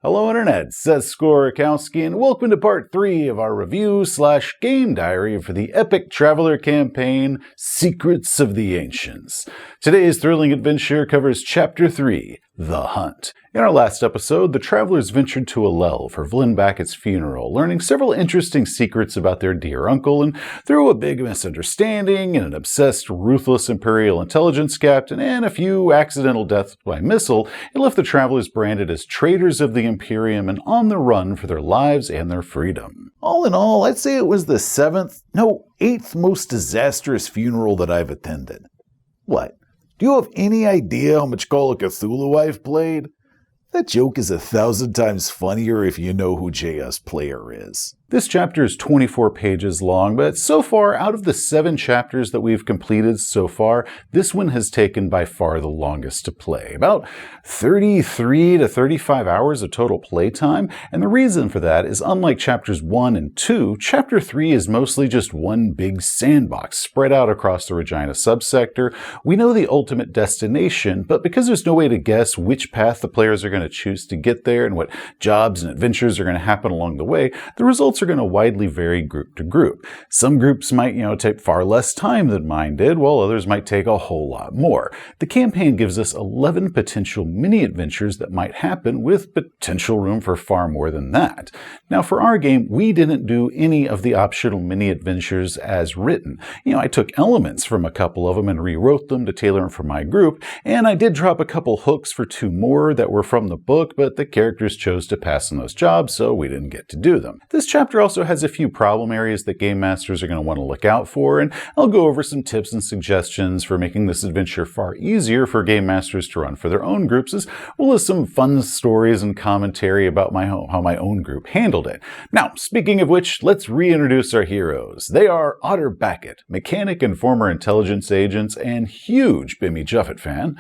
Hello Internet, Seth Skorikowski, and welcome to part 3 of our review/game diary for the epic Traveller campaign, Secrets of the Ancients. Today's thrilling adventure covers Chapter 3, The Hunt. In our last episode, the Travelers ventured to Alel for Vlinbackett's funeral, learning several interesting secrets about their dear uncle, and through a big misunderstanding and an obsessed, ruthless Imperial intelligence captain and a few accidental deaths by missile, it left the Travelers branded as traitors of the Imperium and on the run for their lives and their freedom. All in all, I'd say it was the 8th most disastrous funeral that I've attended. What? Do you have any idea how much Call of Cthulhu I've played? That joke is 1,000 times funnier if you know who JS Player is. This chapter is 24 pages long, but so far, out of the 7 chapters that we've completed so far, this one has taken by far the longest to play. About 33 to 35 hours of total playtime, and the reason for that is unlike chapters 1 and 2, chapter 3 is mostly just one big sandbox spread out across the Regina subsector. We know the ultimate destination, but because there's no way to guess which path the players are going to choose to get there and what jobs and adventures are going to happen along the way, the results are going to widely vary group to group. Some groups might, take far less time than mine did, while others might take a whole lot more. The campaign gives us 11 potential mini-adventures that might happen, with potential room for far more than that. Now, for our game, we didn't do any of the optional mini-adventures as written. I took elements from a couple of them and rewrote them to tailor them for my group, and I did drop a couple hooks for 2 more that were from the book, but the characters chose to pass on those jobs, so we didn't get to do them. This chapter also has a few problem areas that game masters are going to want to look out for, and I'll go over some tips and suggestions for making this adventure far easier for game masters to run for their own groups, as well as some fun stories and commentary about how my own group handled it. Now, speaking of which, let's reintroduce our heroes. They are Otter Beckett, mechanic and former intelligence agent and huge Bimmy Juffet fan;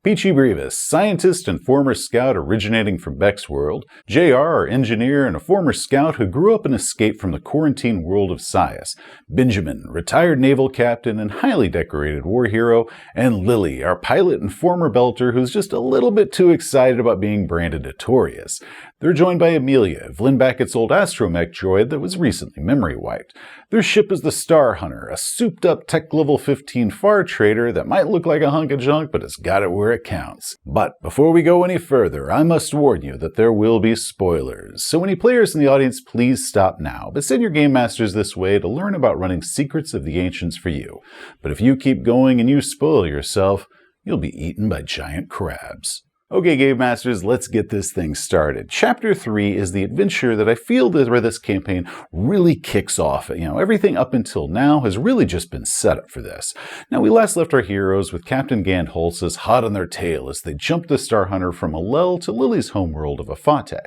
Peachy Brevis, scientist and former scout originating from Beck's world; JR, our engineer and a former scout who grew up and escaped from the quarantine world of Pscias; Benjamin, retired naval captain and highly decorated war hero; and Lily, our pilot and former belter who's just a little bit too excited about being branded notorious. They're joined by Amelia, Vlinbackett's old astromech droid that was recently memory wiped. Their ship is the Star Hunter, a souped-up tech-level 15 far trader that might look like a hunk of junk, but has got it where it counts. But before we go any further, I must warn you that there will be spoilers. So any players in the audience, please stop now, but send your game masters this way to learn about running Secrets of the Ancients for you. But if you keep going and you spoil yourself, you'll be eaten by giant crabs. Okay, Game Masters, let's get this thing started. Chapter 3 is the adventure that I feel that where this campaign really kicks off. Everything up until now has really just been set up for this. Now, we last left our heroes with Captain Gandholsis hot on their tail as they jumped the Star Hunter from Alel to Lily's homeworld of Efate.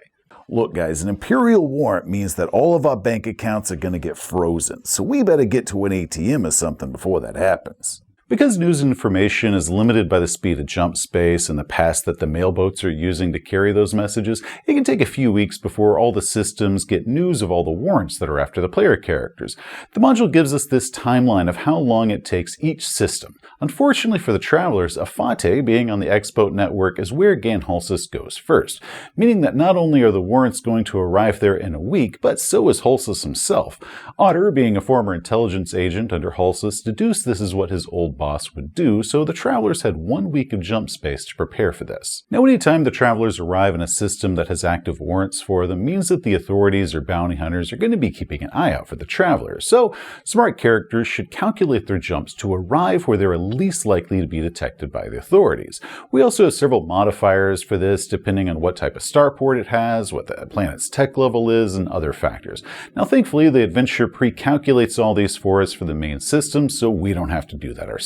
Look, guys, an Imperial warrant means that all of our bank accounts are going to get frozen, so we better get to an ATM or something before that happens. Because news and information is limited by the speed of jump space and the pass that the mailboats are using to carry those messages, it can take a few weeks before all the systems get news of all the warrants that are after the player characters. The module gives us this timeline of how long it takes each system. Unfortunately for the Travelers, Efate, being on the X-Boat network, is where Gandholsis goes first, meaning that not only are the warrants going to arrive there in a week, but so is Holsis himself. Otter, being a former intelligence agent under Holsis, deduced this is what his old boss would do, so the Travelers had 1 week of jump space to prepare for this. Now, anytime the Travelers arrive in a system that has active warrants for them means that the authorities or bounty hunters are going to be keeping an eye out for the Travelers, so smart characters should calculate their jumps to arrive where they're least likely to be detected by the authorities. We also have several modifiers for this depending on what type of starport it has, what the planet's tech level is, and other factors. Now, thankfully, the adventure pre-calculates all these for us for the main system, so we don't have to do that ourselves.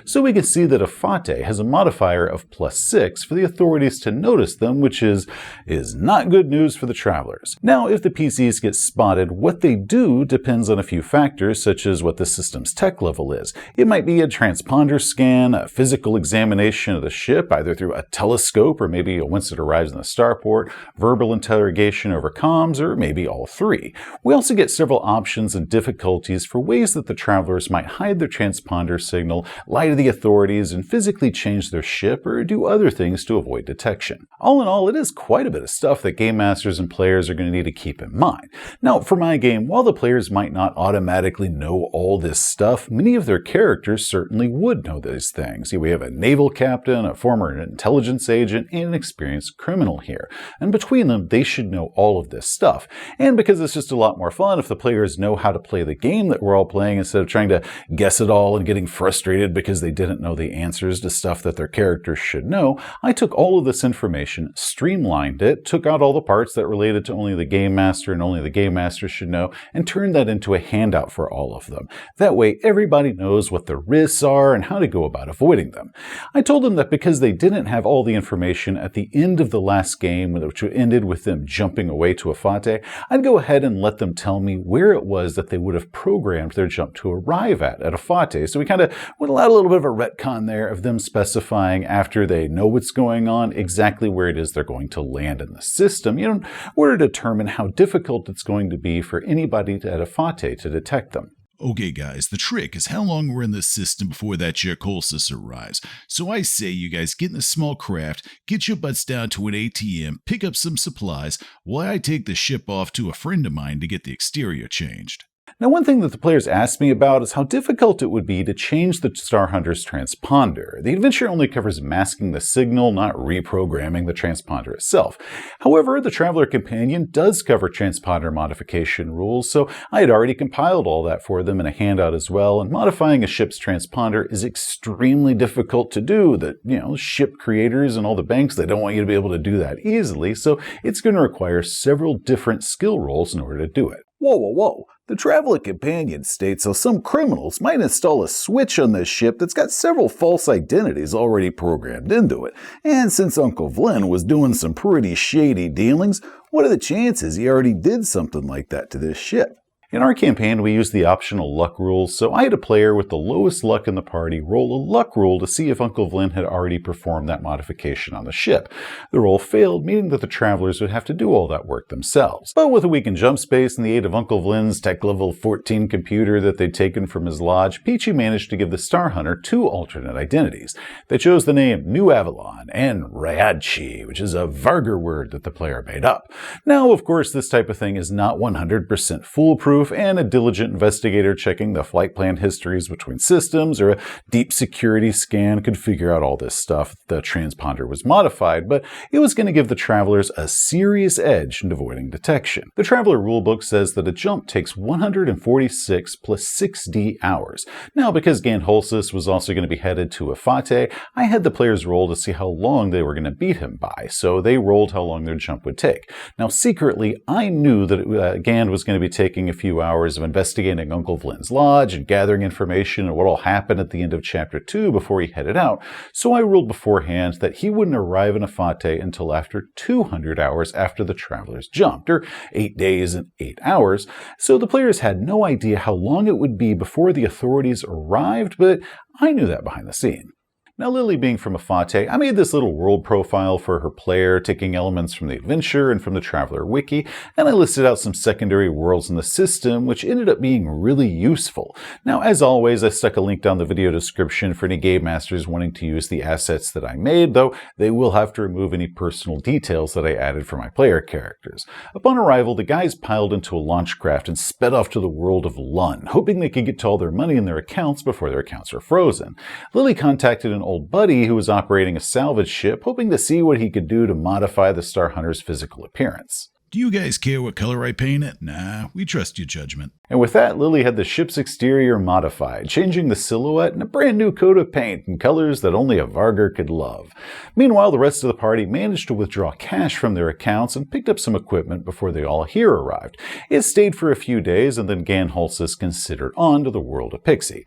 So we can see that Efate has a modifier of +6 for the authorities to notice them, which is not good news for the Travelers. Now, if the PCs get spotted, what they do depends on a few factors, such as what the system's tech level is. It might be a transponder scan, a physical examination of the ship, either through a telescope or maybe once it arrives in the starport, verbal interrogation over comms, or maybe all 3. We also get several options and difficulties for ways that the Travelers might hide their transponder signal signal, lie to the authorities, and physically change their ship or do other things to avoid detection. All in all, it is quite a bit of stuff that game masters and players are going to need to keep in mind. Now, for my game, while the players might not automatically know all this stuff, many of their characters certainly would know these things. We have a naval captain, a former intelligence agent, and an experienced criminal here. And between them, they should know all of this stuff. And because it's just a lot more fun if the players know how to play the game that we're all playing instead of trying to guess it all and getting frustrated because they didn't know the answers to stuff that their characters should know, I took all of this information, streamlined it, took out all the parts that related to only the game master and only the game master should know, and turned that into a handout for all of them. That way, everybody knows what the risks are and how to go about avoiding them. I told them that because they didn't have all the information at the end of the last game, which ended with them jumping away to Efate, I'd go ahead and let them tell me where it was that they would have programmed their jump to arrive at Efate. So we kind of went a little bit of a retcon there of them specifying after they know what's going on exactly where it is they're going to land in the system, in order to determine how difficult it's going to be for anybody at Efate to detect them. Okay guys, the trick is how long we're in the system before that Jack arrives. So I say you guys get in a small craft, get your butts down to an ATM, pick up some supplies, while I take the ship off to a friend of mine to get the exterior changed. Now, one thing that the players asked me about is how difficult it would be to change the Star Hunter's transponder. The adventure only covers masking the signal, not reprogramming the transponder itself. However, the Traveller Companion does cover transponder modification rules, so I had already compiled all that for them in a handout as well, and modifying a ship's transponder is extremely difficult to do. The ship creators and all the banks, they don't want you to be able to do that easily, so it's going to require several different skill rolls in order to do it. Whoa. The Traveller Companion states how some criminals might install a switch on this ship that's got several false identities already programmed into it. And since Uncle Vlyn was doing some pretty shady dealings, what are the chances he already did something like that to this ship? In our campaign, we used the optional luck rules, so I had a player with the lowest luck in the party roll a luck roll to see if Uncle Vlyn had already performed that modification on the ship. The roll failed, meaning that the travelers would have to do all that work themselves. But with a week in jump space and the aid of Uncle Vlyn's tech level 14 computer that they'd taken from his lodge, Peachy managed to give the Star Hunter two alternate identities. They chose the name New Avalon and Rayadchi, which is a Vargar word that the player made up. Now, of course, this type of thing is not 100% foolproof, and a diligent investigator checking the flight plan histories between systems or a deep security scan could figure out all this stuff. The transponder was modified, but it was going to give the travelers a serious edge in avoiding detection. The Traveller rulebook says that a jump takes 146 plus 6d hours. Now, because Ganholsis was also going to be headed to Efate, I had the players roll to see how long they were going to beat him by, so they rolled how long their jump would take. Now, secretly, I knew that Gand was going to be taking a few hours of investigating Uncle Vlyn's lodge and gathering information on what all happened at the end of Chapter 2 before he headed out, so I ruled beforehand that he wouldn't arrive in Efate until after 200 hours after the travelers jumped, or 8 days and 8 hours, so the players had no idea how long it would be before the authorities arrived, but I knew that behind the scene. Now, Lily being from Efate, I made this little world profile for her player, taking elements from the adventure and from the Traveller wiki, and I listed out some secondary worlds in the system, which ended up being really useful. Now, as always, I stuck a link down the video description for any game masters wanting to use the assets that I made, though they will have to remove any personal details that I added for my player characters. Upon arrival, the guys piled into a launch craft and sped off to the world of Lun, hoping they could get to all their money in their accounts before their accounts are frozen. Lily contacted an old buddy who was operating a salvage ship, hoping to see what he could do to modify the Star Hunter's physical appearance. Do you guys care what color I paint it? Nah, we trust your judgment. And with that, Lily had the ship's exterior modified, changing the silhouette and a brand new coat of paint in colors that only a Vargar could love. Meanwhile, the rest of the party managed to withdraw cash from their accounts and picked up some equipment before they all here arrived. It stayed for a few days, and then Ganholsis considered on to the world of Pixie.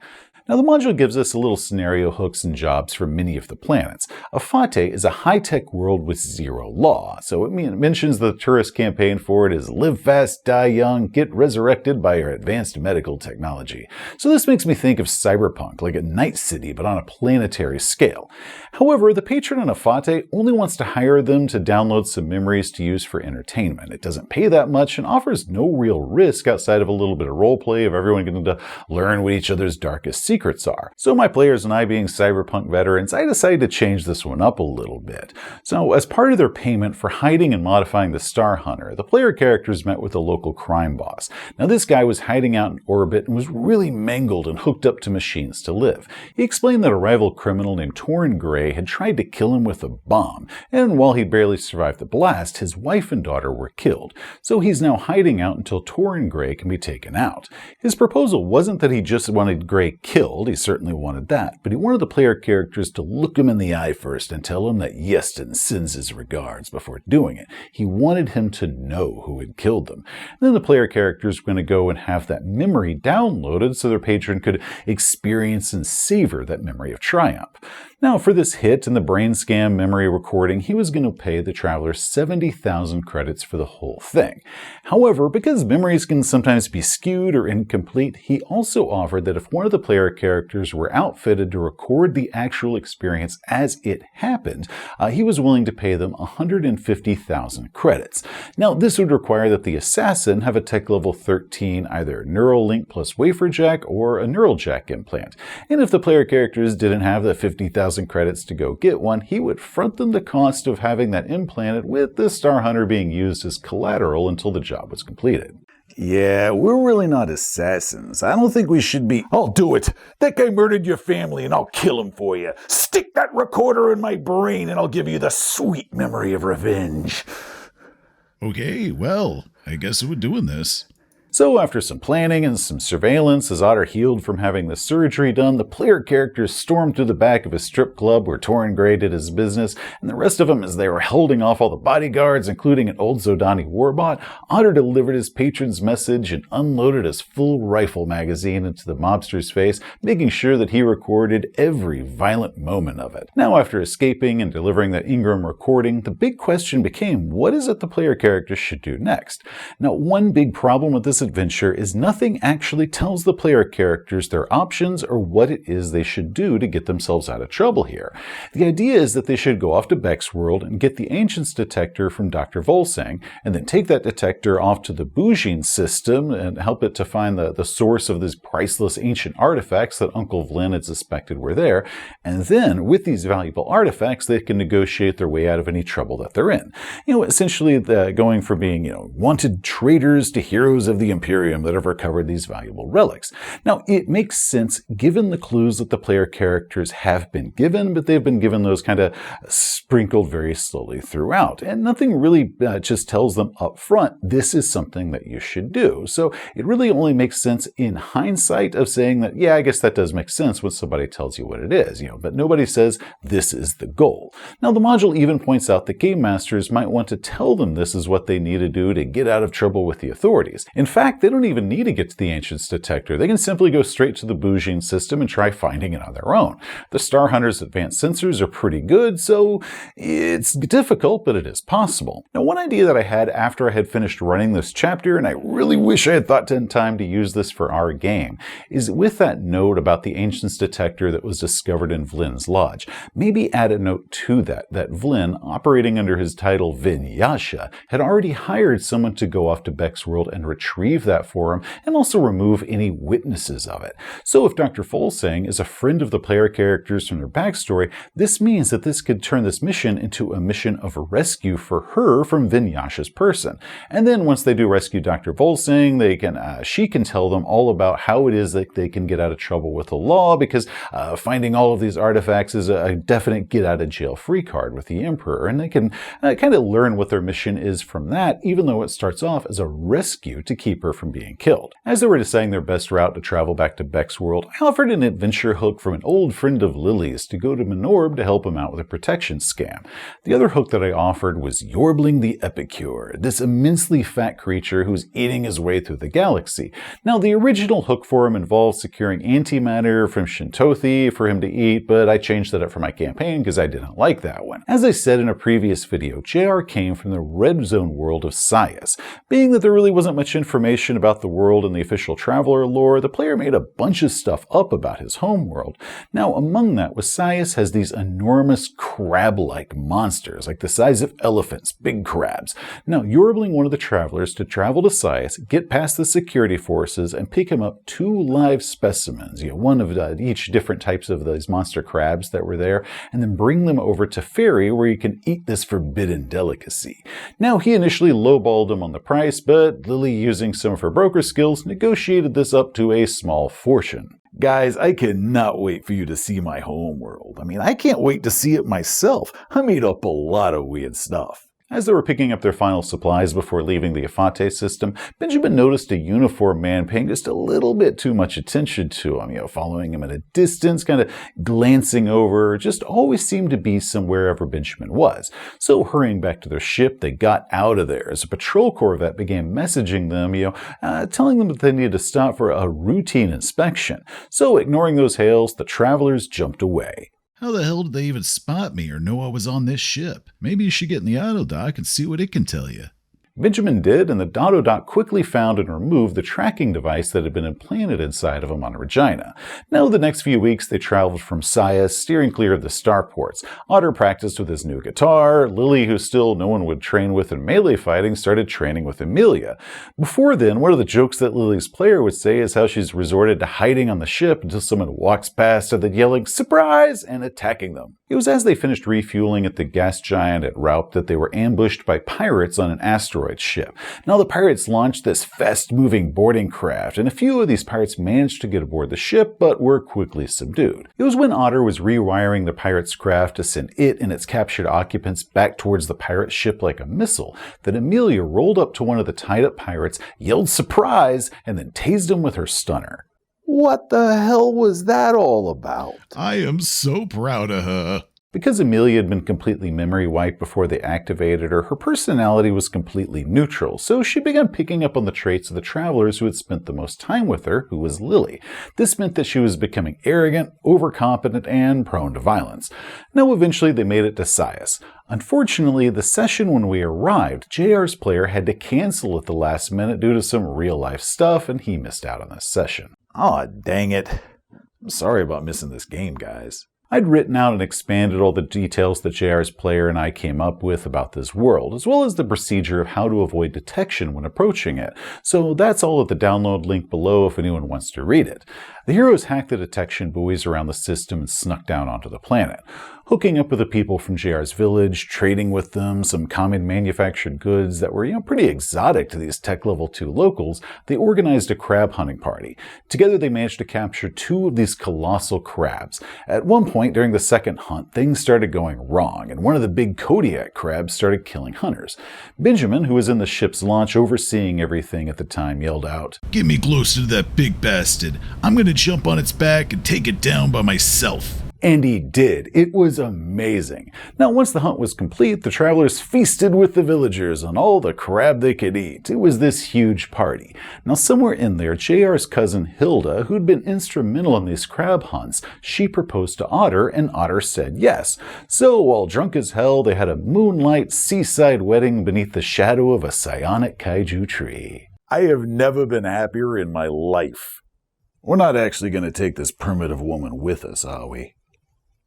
Now, the module gives us a little scenario hooks and jobs for many of the planets. Efate is a high-tech world with zero law, so it mentions the tourist campaign for it is live fast, die young, get resurrected by your advanced medical technology. So this makes me think of cyberpunk, like a night city, but on a planetary scale. However, the patron on Efate only wants to hire them to download some memories to use for entertainment. It doesn't pay that much and offers no real risk outside of a little bit of roleplay of everyone getting to learn what each other's darkest secrets secrets are. So my players and I, being cyberpunk veterans, I decided to change this one up a little bit. So as part of their payment for hiding and modifying the Star Hunter, the player characters met with a local crime boss. Now this guy was hiding out in orbit and was really mangled and hooked up to machines to live. He explained that a rival criminal named Torrin Gray had tried to kill him with a bomb, and while he barely survived the blast, his wife and daughter were killed. So he's now hiding out until Torrin Gray can be taken out. His proposal wasn't that he just wanted Gray killed, he certainly wanted that, but he wanted the player characters to look him in the eye first and tell him that Yeston sends his regards before doing it. He wanted him to know who had killed them. And then the player characters were going to go and have that memory downloaded so their patron could experience and savor that memory of triumph. Now, for this hit and the brain scam memory recording, he was going to pay the Traveller 70,000 credits for the whole thing. However, because memories can sometimes be skewed or incomplete, he also offered that if one of the player characters were outfitted to record the actual experience as it happened, he was willing to pay them 150,000 credits. Now, this would require that the assassin have a tech level 13, either Neuralink plus Waferjack or a Neuraljack implant. And if the player characters didn't have the 50,000 credits to go get one, he would front them the cost of having that implanted, with the Star Hunter being used as collateral until the job was completed. Yeah, we're really not assassins. I don't think we should be. I'll do it. That guy murdered your family and I'll kill him for you. Stick that recorder in my brain and I'll give you the sweet memory of revenge. Okay, well, I guess we're doing this. So after some planning and some surveillance, as Otter healed from having the surgery done, the player characters stormed through the back of a strip club where Torrin Gray did his business, and the rest of them, as they were holding off all the bodyguards, including an old Zodani warbot, Otter delivered his patron's message and unloaded his full rifle magazine into the mobster's face, making sure that he recorded every violent moment of it. Now, after escaping and delivering that Ingram recording, the big question became, what is it the player characters should do next? Now, one big problem with this adventure is nothing actually tells the player characters their options or what it is they should do to get themselves out of trouble here. The idea is that they should go off to Beck's world and get the Ancients detector from Dr. Volsang, and then take that detector off to the Boughene system and help it to find the source of these priceless ancient artifacts that Uncle Vlyn had suspected were there, and then with these valuable artifacts they can negotiate their way out of any trouble that they're in. Essentially going from being, wanted traitors to heroes of the Imperium that have recovered these valuable relics. Now, it makes sense given the clues that the player characters have been given, but they've been given those kind of sprinkled very slowly throughout. And nothing really just tells them up front, this is something that you should do. So it really only makes sense in hindsight of saying that, yeah, I guess that does make sense when somebody tells you what it is, but nobody says this is the goal. Now, the module even points out that game masters might want to tell them this is what they need to do to get out of trouble with the authorities. In fact, they don't even need to get to the Ancients detector. They can simply go straight to the Boughene system and try finding it on their own. The Star Hunter's advanced sensors are pretty good, so it's difficult, but it is possible. Now, one idea that I had after I had finished running this chapter, and I really wish I had thought in time to use this for our game, is with that note about the Ancients detector that was discovered in Vlyn's lodge, maybe add a note to that Vlyn, operating under his title Vinyasha, had already hired someone to go off to Beck's world and retrieve that for him, and also remove any witnesses of it. So if Dr. Volsang is a friend of the player characters from their backstory, this means that this could turn this mission into a mission of rescue for her from Vinyasha's person. And then once they do rescue Dr. Volsang, she can tell them all about how it is that they can get out of trouble with the law, because finding all of these artifacts is a definite get out of jail free card with the Emperor, and they can kind of learn what their mission is from that, even though it starts off as a rescue to keep her from being killed. As they were deciding their best route to travel back to Beck's world, I offered an adventure hook from an old friend of Lily's to go to Menorb to help him out with a protection scam. The other hook that I offered was Yorbling the Epicure, this immensely fat creature who's eating his way through the galaxy. Now, the original hook for him involved securing antimatter from Shintothi for him to eat, but I changed that up for my campaign because I didn't like that one. As I said in a previous video, JR came from the red zone world of Pscias. Being that there really wasn't much information information about the world in the official Traveller lore, the player made a bunch of stuff up about his homeworld. Now, among that was Pscias has these enormous crab-like monsters, like the size of elephants, big crabs. Now, you're enabling one of the travelers to travel to Pscias, get past the security forces, and pick him up 2 live specimens, one of each different types of those monster crabs that were there, and then bring them over to Ferry, where you can eat this forbidden delicacy. Now, he initially lowballed him on the price, but Lily, using some of her broker skills, negotiated this up to a small fortune. Guys, I cannot wait for you to see my homeworld. I can't wait to see it myself. I made up a lot of weird stuff. As they were picking up their final supplies before leaving the Efate system, Benjamin noticed a uniformed man paying just a little bit too much attention to him, following him at a distance, kind of glancing over, just always seemed to be somewhere wherever Benjamin was. So hurrying back to their ship, they got out of there as a patrol corvette began messaging them, telling them that they needed to stop for a routine inspection. So ignoring those hails, the travelers jumped away. How the hell did they even spot me or know I was on this ship? Maybe you should get in the autodoc and see what it can tell you. Benjamin did, and the autodoc quickly found and removed the tracking device that had been implanted inside of him on Regina. Now, the next few weeks, they traveled from Pscias, steering clear of the starports. Otter practiced with his new guitar. Lily, who still no one would train with in melee fighting, started training with Amelia. Before then, one of the jokes that Lily's player would say is how she's resorted to hiding on the ship until someone walks past and then yelling, "Surprise!" and attacking them. It was as they finished refueling at the gas giant at Raup that they were ambushed by pirates on an asteroid ship. Now, the pirates launched this fast-moving boarding craft, and a few of these pirates managed to get aboard the ship, but were quickly subdued. It was when Otter was rewiring the pirates' craft to send it and its captured occupants back towards the pirate ship like a missile that Amelia rolled up to one of the tied-up pirates, yelled "Surprise!" and then tased him with her stunner. What the hell was that all about? I am so proud of her. Because Amelia had been completely memory wiped before they activated her, her personality was completely neutral, so she began picking up on the traits of the travelers who had spent the most time with her, who was Lily. This meant that she was becoming arrogant, overconfident, and prone to violence. Now, eventually they made it to Pscias. Unfortunately, the session when we arrived, JR's player had to cancel at the last minute due to some real-life stuff, and he missed out on this session. Aw, dang it. I'm sorry about missing this game, guys. I'd written out and expanded all the details that JR's player and I came up with about this world, as well as the procedure of how to avoid detection when approaching it. So that's all at the download link below if anyone wants to read it. The heroes hacked the detection buoys around the system and snuck down onto the planet. Hooking up with the people from JR's village, trading with them some common manufactured goods that were, pretty exotic to these tech level 2 locals, they organized a crab hunting party. Together they managed to capture 2 of these colossal crabs. At one point during the second hunt, things started going wrong, and one of the big Kodiak crabs started killing hunters. Benjamin, who was in the ship's launch overseeing everything at the time, yelled out, "Get me closer to that big bastard. I'm gonna jump on its back and take it down by myself." And he did. It was amazing. Now, once the hunt was complete, the travelers feasted with the villagers on all the crab they could eat. It was this huge party. Now, somewhere in there, JR's cousin Hilda, who'd been instrumental in these crab hunts, she proposed to Otter, and Otter said yes. So, while drunk as hell, they had a moonlight seaside wedding beneath the shadow of a psionic kaiju tree. I have never been happier in my life. We're not actually going to take this primitive woman with us, are we?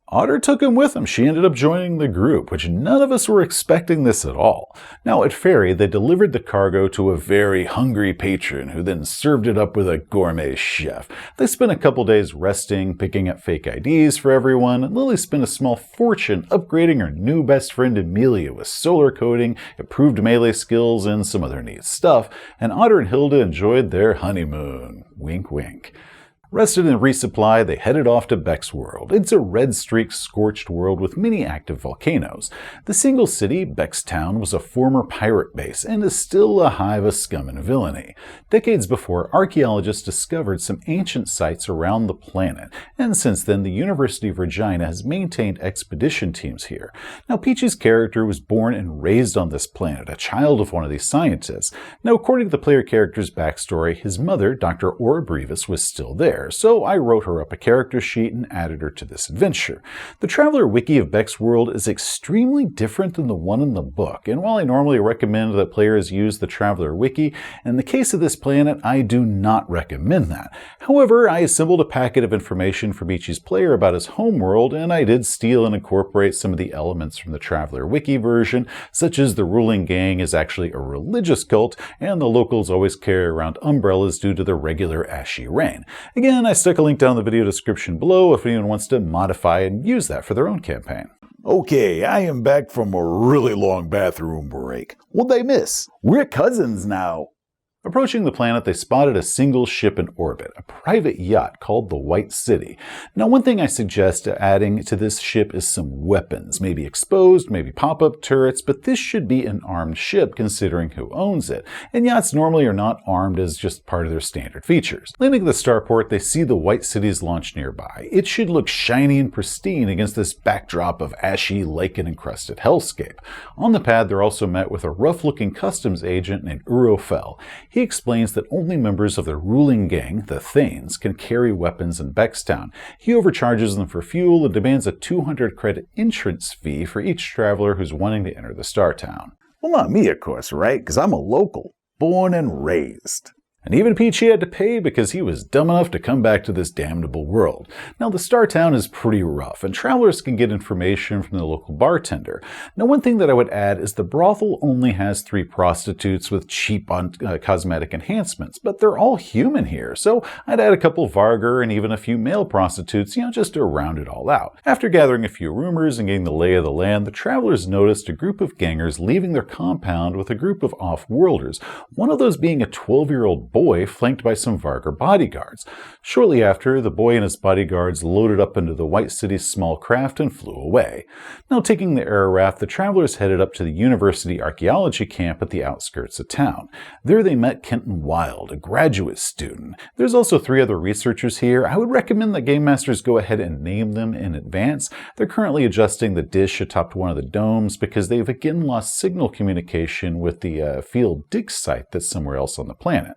Otter took him with him. She ended up joining the group, which none of us were expecting this at all. Now, at Ferry, they delivered the cargo to a very hungry patron who then served it up with a gourmet chef. They spent a couple days resting, picking up fake IDs for everyone, and Lily spent a small fortune upgrading her new best friend Amelia with solar coating, improved melee skills, and some other neat stuff, and Otter and Hilda enjoyed their honeymoon. Wink, wink. Rested and resupplied, they headed off to Beck's world. It's a red-streaked, scorched world with many active volcanoes. The single city, Beck's town, was a former pirate base and is still a hive of scum and villainy. Decades before, archaeologists discovered some ancient sites around the planet, and since then the University of Regina has maintained expedition teams here. Now, Peachy's character was born and raised on this planet, a child of one of these scientists. Now, according to the player character's backstory, his mother, Dr. Ora Brevis, was still there. Vampire, so I wrote her up a character sheet and added her to this adventure. The Traveller wiki of Beck's world is extremely different than the one in the book, and while I normally recommend that players use the Traveller wiki, in the case of this planet, I do not recommend that. However, I assembled a packet of information from each player about his homeworld, and I did steal and incorporate some of the elements from the Traveller wiki version, such as the ruling gang is actually a religious cult, and the locals always carry around umbrellas due to the regular ashy rain. Again, I stuck a link down in the video description below if anyone wants to modify and use that for their own campaign. Okay, I am back from a really long bathroom break. What'd they miss? We're cousins now. Approaching the planet, they spotted a single ship in orbit, a private yacht called the White City. Now, one thing I suggest adding to this ship is some weapons, maybe exposed, maybe pop-up turrets, but this should be an armed ship considering who owns it, and yachts normally are not armed as just part of their standard features. Landing at the starport, they see the White City's launch nearby. It should look shiny and pristine against this backdrop of ashy, lichen-encrusted hellscape. On the pad, they're also met with a rough-looking customs agent named Roleplaying. He explains that only members of the ruling gang, the Thanes, can carry weapons in Beckstown. He overcharges them for fuel and demands a 200 credit entrance fee for each traveler who's wanting to enter the Star Town. Well, not me, of course, right? Because I'm a local, born and raised. And even Peachy had to pay because he was dumb enough to come back to this damnable world. Now, the Star Town is pretty rough, and travelers can get information from the local bartender. Now, one thing that I would add is the brothel only has 3 prostitutes with cheap cosmetic enhancements, but they're all human here, so I'd add a couple Vargar and even a few male prostitutes, just to round it all out. After gathering a few rumors and getting the lay of the land, the travelers noticed a group of gangers leaving their compound with a group of off-worlders, one of those being a 12-year-old boy flanked by some Vargar bodyguards. Shortly after, the boy and his bodyguards loaded up into the White City's small craft and flew away. Now, taking the air raft, the travelers headed up to the University Archaeology camp at the outskirts of town. There they met Kenton Wilde, a graduate student. There's also 3 other researchers here. I would recommend that game masters go ahead and name them in advance. They're currently adjusting the dish atop one of the domes because they've again lost signal communication with the field dig site that's somewhere else on the planet.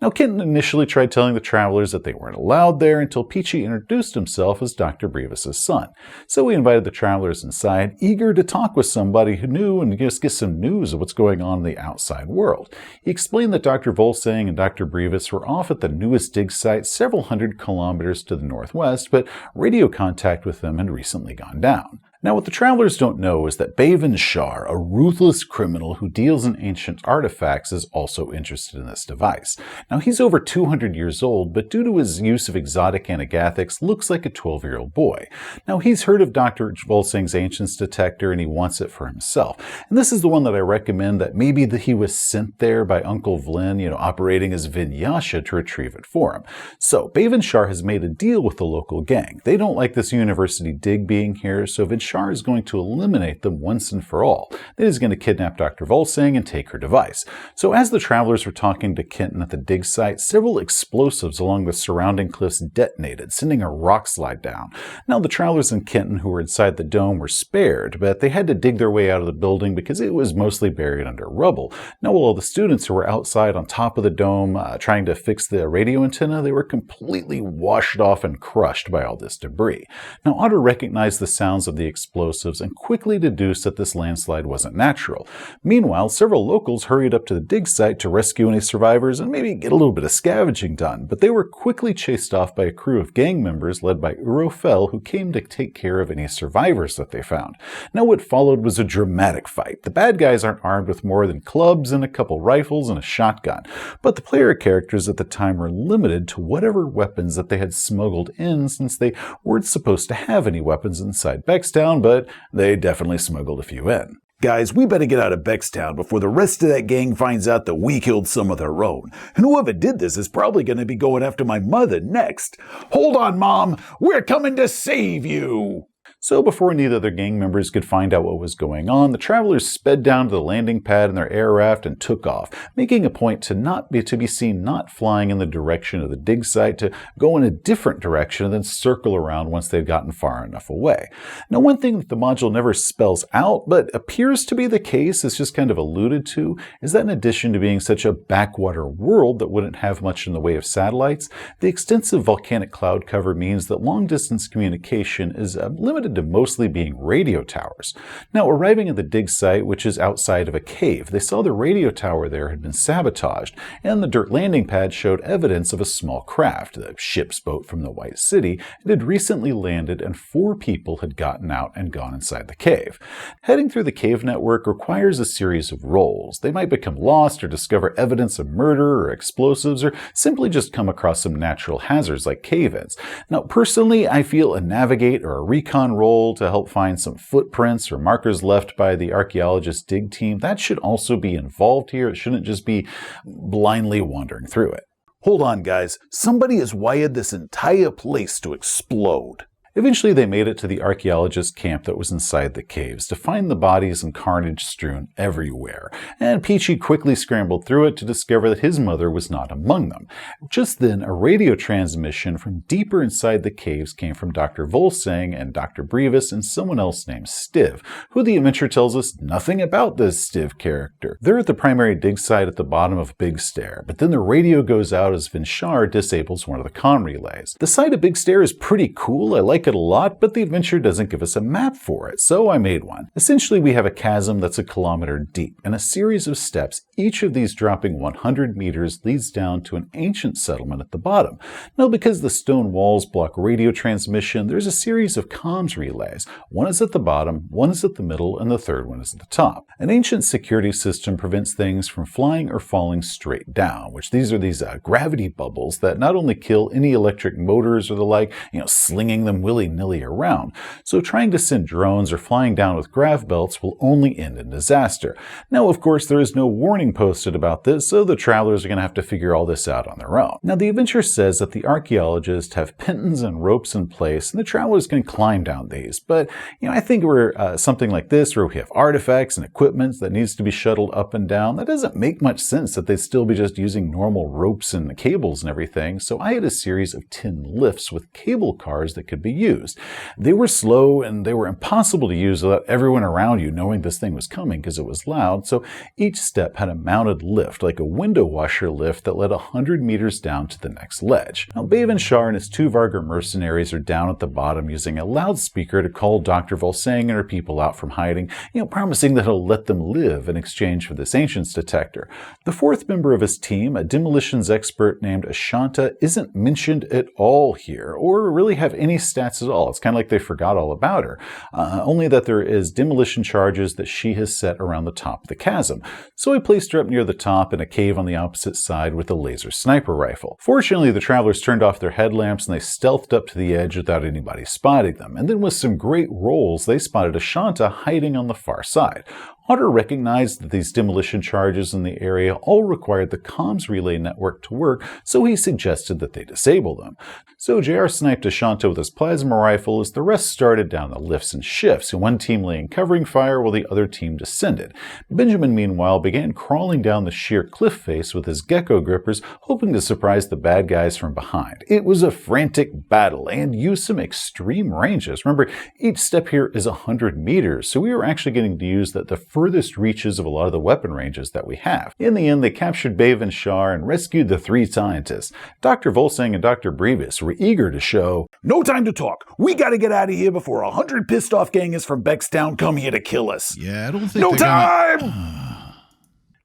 Now, Kenton initially tried telling the travelers that they weren't allowed there until Peachy introduced himself as Dr. Brevis's son. So he invited the travelers inside, eager to talk with somebody who knew and just get some news of what's going on in the outside world. He explained that Dr. Volsang and Dr. Brevis were off at the newest dig site several hundred kilometers to the northwest, but radio contact with them had recently gone down. Now, what the travelers don't know is that Bevan Shar, a ruthless criminal who deals in ancient artifacts, is also interested in this device. Now, he's over 200 years old, but due to his use of exotic anagathics, looks like a 12-year-old boy. Now, he's heard of Dr. Volsang's Ancients detector, and he wants it for himself. And this is the one that I recommend that maybe he was sent there by Uncle Vlin, operating as Vinyasha to retrieve it for him. So, Bevan Shar has made a deal with the local gang. They don't like this university dig being here, so Shar is going to eliminate them once and for all. Then he's going to kidnap Dr. Volsang and take her device. So as the travelers were talking to Kenton at the dig site, several explosives along the surrounding cliffs detonated, sending a rock slide down. Now the travelers and Kenton who were inside the dome were spared, but they had to dig their way out of the building because it was mostly buried under rubble. Now while the students who were outside on top of the dome trying to fix the radio antenna, they were completely washed off and crushed by all this debris. Now Otter recognized the sounds of the explosives and quickly deduced that this landslide wasn't natural. Meanwhile, several locals hurried up to the dig site to rescue any survivors and maybe get a little bit of scavenging done, but they were quickly chased off by a crew of gang members led by Urofel, who came to take care of any survivors that they found. Now what followed was a dramatic fight. The bad guys aren't armed with more than clubs and a couple rifles and a shotgun, but the player characters at the time were limited to whatever weapons that they had smuggled in, since they weren't supposed to have any weapons inside Beckstown, but they definitely smuggled a few in. Guys, we better get out of Beckstown before the rest of that gang finds out that we killed some of their own. And whoever did this is probably going to be going after my mother next. Hold on, Mom! We're coming to save you! So before neither of their gang members could find out what was going on, the travelers sped down to the landing pad in their air raft and took off, making a point to be seen not flying in the direction of the dig site, to go in a different direction and then circle around once they'd gotten far enough away. Now, one thing that the module never spells out, but appears to be the case, is just kind of alluded to, is that in addition to being such a backwater world that wouldn't have much in the way of satellites, the extensive volcanic cloud cover means that long-distance communication is limited to mostly being radio towers. Now, arriving at the dig site, which is outside of a cave, they saw the radio tower there had been sabotaged, and the dirt landing pad showed evidence of a small craft, the ship's boat from the White City. It had recently landed, and 4 people had gotten out and gone inside the cave. Heading through the cave network requires a series of rolls. They might become lost or discover evidence of murder or explosives, or simply just come across some natural hazards like cave-ins. Now, personally, I feel a navigate or a recon roll to help find some footprints or markers left by the archaeologist dig team. That should also be involved here. It shouldn't just be blindly wandering through it. Hold on, guys. Somebody has wired this entire place to explode. Eventually, they made it to the archaeologist camp that was inside the caves to find the bodies and carnage strewn everywhere, and Peachy quickly scrambled through it to discover that his mother was not among them. Just then, a radio transmission from deeper inside the caves came from Dr. Volsang and Dr. Brevis and someone else named Stiv, who the adventure tells us nothing about this Stiv character. They're at the primary dig site at the bottom of Big Stair, but then the radio goes out as Vinchar disables one of the comm relays. The site of Big Stair is pretty cool. I like it a lot, but the adventure doesn't give us a map for it, so I made one. Essentially, we have a chasm that's a kilometer deep, and a series of steps, each of these dropping 100 meters, leads down to an ancient settlement at the bottom. Now, because the stone walls block radio transmission, there's a series of comms relays. One is at the bottom, one is at the middle, and the third one is at the top. An ancient security system prevents things from flying or falling straight down, which these are gravity bubbles that not only kill any electric motors or the like, slinging them willy-nilly around. So trying to send drones or flying down with grav belts will only end in disaster. Now, of course, there is no warning posted about this, so the travelers are going to have to figure all this out on their own. Now, the adventure says that the archaeologists have pintons and ropes in place, and the travelers can climb down these. But, I think we're something like this, where we have artifacts and equipment that needs to be shuttled up and down. That doesn't make much sense that they'd still be just using normal ropes and cables and everything. So I had a series of tin lifts with cable cars that could be used. They were slow and they were impossible to use without everyone around you knowing this thing was coming because it was loud, so each step had a mounted lift, like a window washer lift that led 100 meters down to the next ledge. Now, Bevan and his 2 Vargar mercenaries are down at the bottom using a loudspeaker to call Dr. Volsang and her people out from hiding, promising that he'll let them live in exchange for this ancients detector. The 4th member of his team, a demolitions expert named Ashanta, isn't mentioned at all here, or really have any stats at all. It's kind of like they forgot all about her. Only that there is demolition charges that she has set around the top of the chasm. So I placed her up near the top in a cave on the opposite side with a laser sniper rifle. Fortunately, the travelers turned off their headlamps and they stealthed up to the edge without anybody spotting them. And then with some great rolls, they spotted Ashanta hiding on the far side. Otter recognized that these demolition charges in the area all required the comms relay network to work, so he suggested that they disable them. So JR sniped Ashanta with his plasma rifle as the rest started down the lifts and shifts, one team laying covering fire while the other team descended. Benjamin, meanwhile, began crawling down the sheer cliff face with his gecko grippers, hoping to surprise the bad guys from behind. It was a frantic battle and used some extreme ranges. Remember, each step here is 100 meters, so we were actually getting to use the furthest reaches of a lot of the weapon ranges that we have. In the end, they captured Bevan and rescued the 3 scientists. Dr. Volsang and Dr. Brevis were eager to show, "No time to talk. We gotta get out of here before 100 pissed off gangers from Beckstown come here to kill us." Yeah, I don't think No time!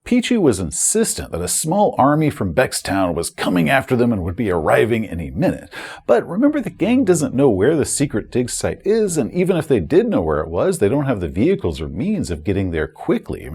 Peachy was insistent that a small army from Beckstown was coming after them and would be arriving any minute. But remember, the gang doesn't know where the secret dig site is, and even if they did know where it was, they don't have the vehicles or means of getting there quickly.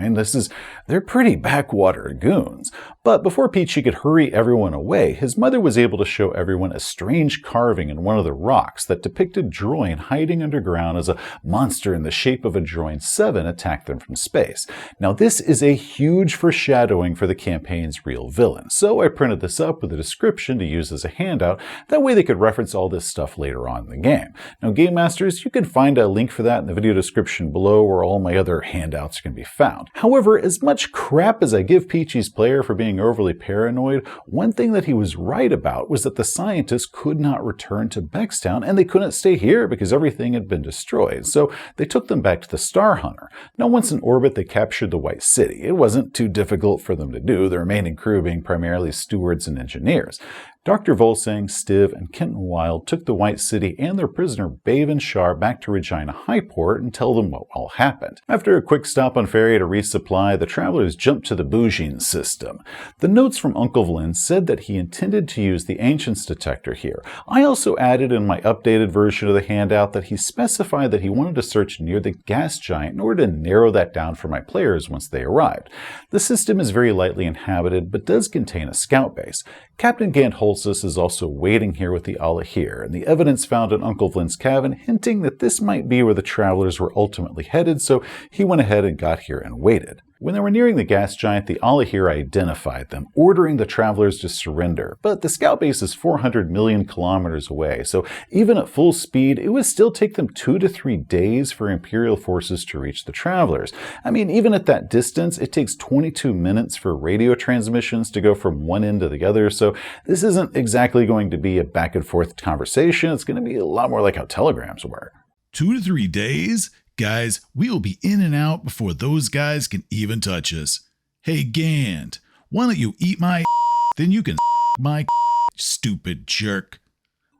They're pretty backwater goons. But before Peachy could hurry everyone away, his mother was able to show everyone a strange carving in one of the rocks that depicted Droin hiding underground as a monster in the shape of a Droin 7 attacked them from space. Now, this is a huge foreshadowing for the campaign's real villain. So I printed this up with a description to use as a handout. That way they could reference all this stuff later on in the game. Now, Game Masters, you can find a link for that in the video description below where all my other handouts can be found. However, as much crap as I give Peachy's player for being overly paranoid, one thing that he was right about was that the scientists could not return to Beckstown, and they couldn't stay here because everything had been destroyed. So they took them back to the Star Hunter. Now, once in orbit, they captured the White City. It wasn't too difficult for them to do, the remaining crew being primarily stewards and engineers. Dr. Volsang, Stiv, and Kenton Wilde took the White City and their prisoner Babe and Shar back to Regina Highport and tell them what all happened. After a quick stop on ferry to resupply, the travelers jumped to the Boughene system. The notes from Uncle Vlin said that he intended to use the Ancients detector here. I also added in my updated version of the handout that he specified that he wanted to search near the gas giant in order to narrow that down for my players once they arrived. The system is very lightly inhabited, but does contain a scout base. Captain Gant Holsis is also waiting here with the Alahir, and the evidence found in Uncle Vlin's cabin hinting that this might be where the travelers were ultimately headed, so he went ahead and got here and waited. When they were nearing the gas giant, the Alahir identified them, ordering the travelers to surrender. But the scout base is 400 million kilometers away, so even at full speed, it would still take them 2 to 3 days for Imperial forces to reach the travelers. I mean, even at that distance, it takes 22 minutes for radio transmissions to go from one end to the other, so this isn't exactly going to be a back and forth conversation. It's going to be a lot more like how telegrams work. 2 to 3 days? Guys, we will be in and out before those guys can even touch us. Hey, Gant, why don't you eat my then you can my stupid jerk.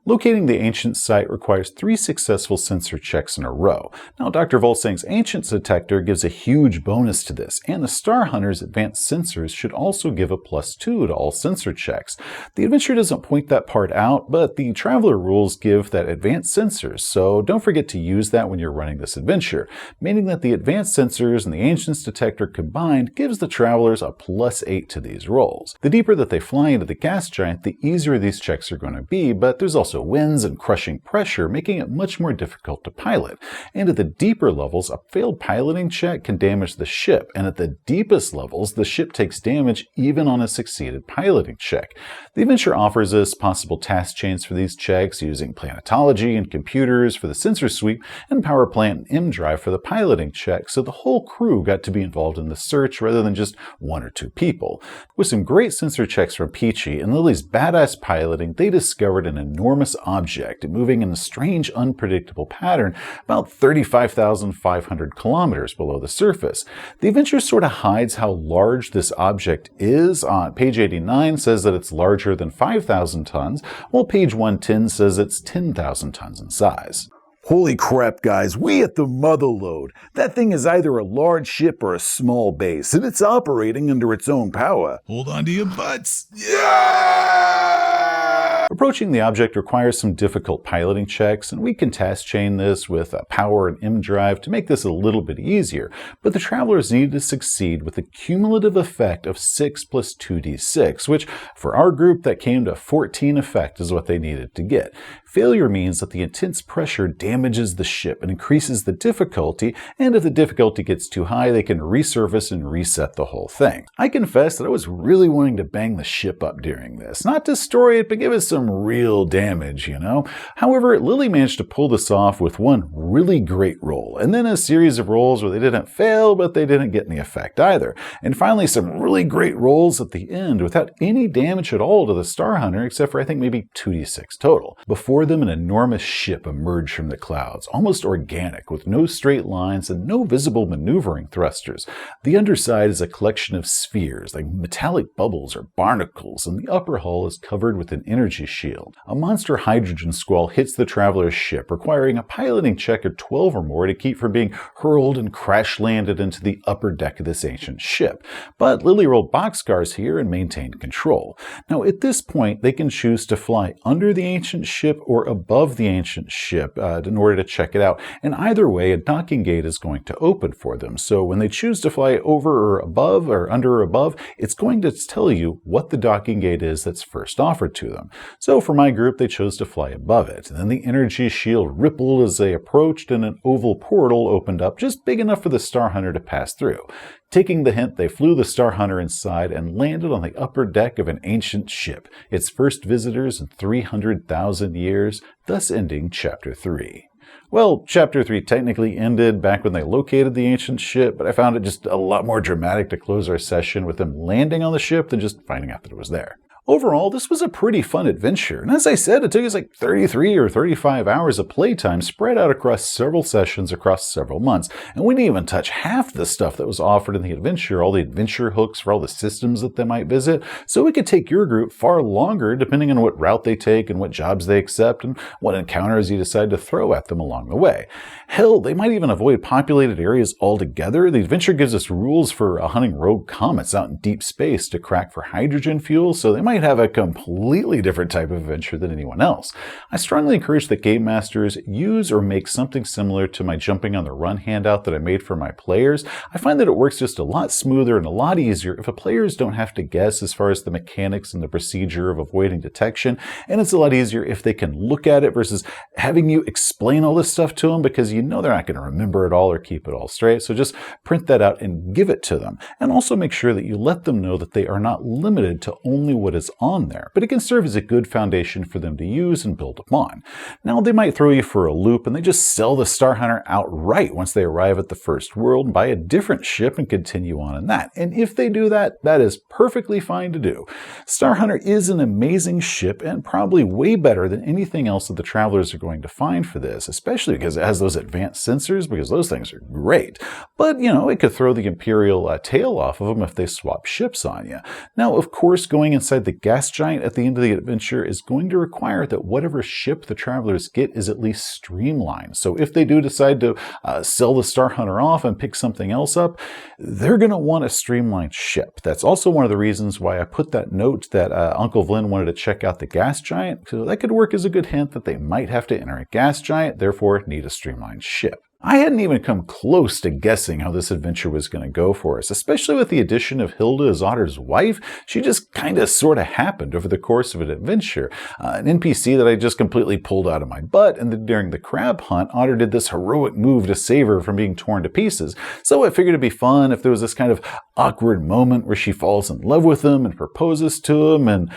Locating the Ancient site requires 3 successful sensor checks in a row. Now, Dr. Volsang's Ancient detector gives a huge bonus to this, and the Star Hunter's advanced sensors should also give a +2 to all sensor checks. The adventure doesn't point that part out, but the Traveller rules give that advanced sensors, so don't forget to use that when you're running this adventure, meaning that the advanced sensors and the Ancient's detector combined gives the Travelers a +8 to these rolls. The deeper that they fly into the gas giant, the easier these checks are going to be, but there's also winds and crushing pressure, making it much more difficult to pilot. And at the deeper levels, a failed piloting check can damage the ship, and at the deepest levels, the ship takes damage even on a succeeded piloting check. The adventure offers us possible task chains for these checks using planetology and computers for the sensor sweep, and power plant and M-drive for the piloting check, so the whole crew got to be involved in the search rather than just 1 or 2 people. With some great sensor checks from Peachy and Lily's badass piloting, they discovered an enormous object moving in a strange, unpredictable pattern about 35,500 kilometers below the surface. The adventure sort of hides how large this object is. On page 89 says that it's larger than 5,000 tons, while page 110 says it's 10,000 tons in size. Holy crap, guys, we at the Motherlode. That thing is either a large ship or a small base, and it's operating under its own power. Hold on to your butts. Approaching the object requires some difficult piloting checks, and we can task chain this with a power and M-drive to make this a little bit easier, but the Travelers need to succeed with a cumulative effect of 6 plus 2d6, which for our group that came to 14 effect is what they needed to get. Failure means that the intense pressure damages the ship and increases the difficulty, and if the difficulty gets too high, they can resurface and reset the whole thing. I confess that I was really wanting to bang the ship up during this. Not destroy it, but give us some real damage, you know? However, Lily managed to pull this off with one really great roll, and then a series of rolls where they didn't fail, but they didn't get any effect either. And finally, some really great rolls at the end without any damage at all to the Star Hunter, except for I think maybe 2d6 total. Before them, an enormous ship emerged from the clouds, almost organic, with no straight lines and no visible maneuvering thrusters. The underside is a collection of spheres, like metallic bubbles or barnacles, and the upper hull is covered with an energy shield. A monster hydrogen squall hits the Traveler's ship, requiring a piloting check of 12 or more to keep from being hurled and crash-landed into the upper deck of this ancient ship. But Lily rolled boxcars here and maintained control. Now, at this point, they can choose to fly under the ancient ship or above the ancient ship in order to check it out. And either way, a docking gate is going to open for them. So when they choose to fly over or above or under or above, it's going to tell you what the docking gate is that's first offered to them. So for my group, they chose to fly above it. And then the energy shield rippled as they approached, and an oval portal opened up just big enough for the Star Hunter to pass through. Taking the hint, they flew the Star Hunter inside and landed on the upper deck of an ancient ship, its first visitors in 300,000 years, thus ending Chapter 3. Well, Chapter 3 technically ended back when they located the ancient ship, but I found it just a lot more dramatic to close our session with them landing on the ship than just finding out that it was there. Overall, this was a pretty fun adventure, and as I said, it took us like 33 or 35 hours of playtime spread out across several sessions across several months, and we didn't even touch half the stuff that was offered in the adventure, all the adventure hooks for all the systems that they might visit, so it could take your group far longer depending on what route they take and what jobs they accept and what encounters you decide to throw at them along the way. Hell, they might even avoid populated areas altogether. The adventure gives us rules for hunting rogue comets out in deep space to crack for hydrogen fuel, so they might have a completely different type of adventure than anyone else. I strongly encourage that game masters use or make something similar to my jumping on the run handout that I made for my players. I find that it works just a lot smoother and a lot easier if the players don't have to guess as far as the mechanics and the procedure of avoiding detection, and it's a lot easier if they can look at it versus having you explain all this stuff to them, because you know they're not going to remember it all or keep it all straight. So just print that out and give it to them, and also make sure that you let them know that they are not limited to only what is on there, but it can serve as a good foundation for them to use and build upon. Now, they might throw you for a loop and they just sell the Star Hunter outright once they arrive at the first world, buy a different ship and continue on in that. And if they do that, that is perfectly fine to do. Star Hunter is an amazing ship and probably way better than anything else that the Travelers are going to find for this, especially because it has those advanced sensors, because those things are great. But, it could throw the Imperial tail off of them if they swap ships on you. Now, of course, going inside the gas giant at the end of the adventure is going to require that whatever ship the Travelers get is at least streamlined. So if they do decide to sell the Star Hunter off and pick something else up, they're going to want a streamlined ship. That's also one of the reasons why I put that note that Uncle Vlyn wanted to check out the gas giant, so that could work as a good hint that they might have to enter a gas giant, therefore need a streamlined ship. I hadn't even come close to guessing how this adventure was going to go for us, especially with the addition of Hilda as Otter's wife. She just kind of sort of happened over the course of an adventure. An NPC that I just completely pulled out of my butt, and then during the crab hunt, Otter did this heroic move to save her from being torn to pieces. So I figured it'd be fun if there was this kind of awkward moment where she falls in love with him and proposes to him, and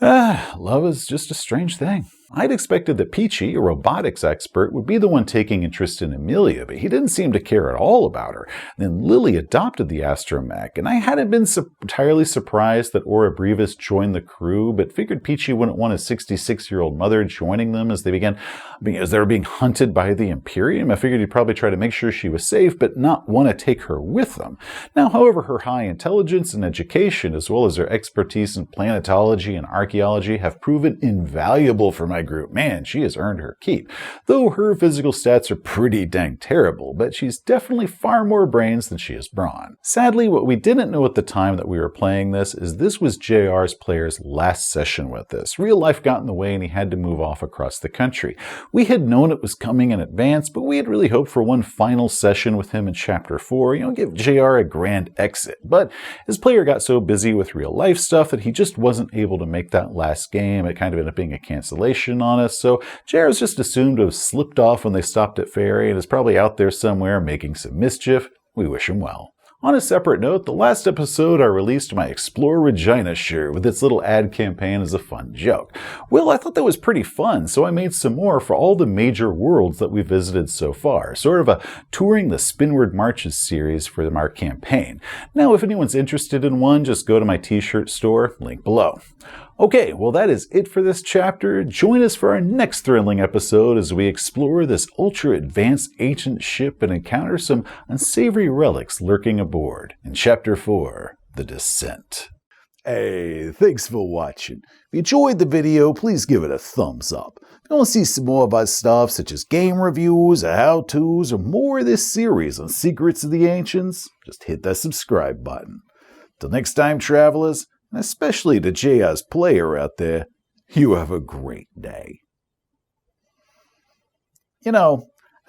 love is just a strange thing. I'd expected that Peachy, a robotics expert, would be the one taking interest in Amelia, but he didn't seem to care at all about her. Then Lily adopted the astromech, and I hadn't been entirely surprised that Aura Brevis joined the crew, but figured Peachy wouldn't want a 66-year-old mother joining them as they were being hunted by the Imperium. I figured he'd probably try to make sure she was safe, but not want to take her with them. Now, however, her high intelligence and education, as well as her expertise in planetology and archaeology, have proven invaluable for my group. Man, she has earned her keep. Though her physical stats are pretty dang terrible, but she's definitely far more brains than she has brawn. Sadly, what we didn't know at the time that we were playing this is this was JR's player's last session with us. Real life got in the way and he had to move off across the country. We had known it was coming in advance, but we had really hoped for one final session with him in Chapter 4, give JR a grand exit. But his player got so busy with real life stuff that he just wasn't able to make that last game. It kind of ended up being a cancellation on us, so JR's just assumed to have slipped off when they stopped at Ferry and is probably out there somewhere making some mischief. We wish him well. On a separate note, the last episode I released my Explore Regina shirt with its little ad campaign as a fun joke. Well, I thought that was pretty fun, so I made some more for all the major worlds that we visited so far, sort of a touring the Spinward Marches series for our campaign. Now, if anyone's interested in one, just go to my t-shirt store, link below. Okay, well that is it for this chapter. Join us for our next thrilling episode as we explore this ultra-advanced ancient ship and encounter some unsavory relics lurking aboard in Chapter 4, The Descent. Hey, thanks for watching. If you enjoyed the video, please give it a thumbs up. If you want to see some more of our stuff, such as game reviews, or how-tos, or more of this series on Secrets of the Ancients, just hit that subscribe button. Till next time, travelers, and especially to JR's player out there, you have a great day.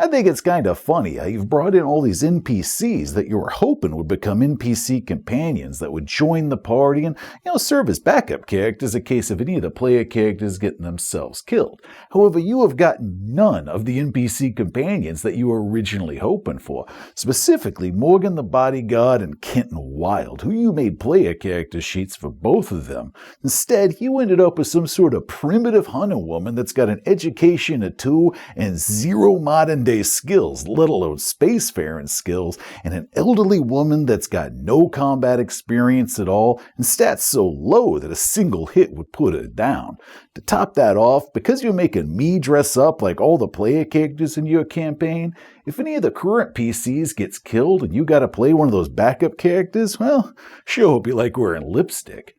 I think it's kind of funny how you've brought in all these NPCs that you were hoping would become NPC companions that would join the party and, serve as backup characters in case of any of the player characters getting themselves killed. However, you have gotten none of the NPC companions that you were originally hoping for, specifically Morgan the Bodyguard and Kenton Wild, who you made player character sheets for both of them. Instead, you ended up with some sort of primitive hunting woman that's got an education of 2 and 0 modern-day skills, let alone spacefaring skills, and an elderly woman that's got no combat experience at all and stats so low that a single hit would put her down. To top that off, because you're making me dress up like all the player characters in your campaign, if any of the current PCs gets killed and you gotta play one of those backup characters, well, sure hope you like wearing lipstick.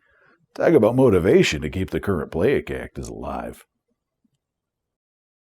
Talk about motivation to keep the current player characters alive.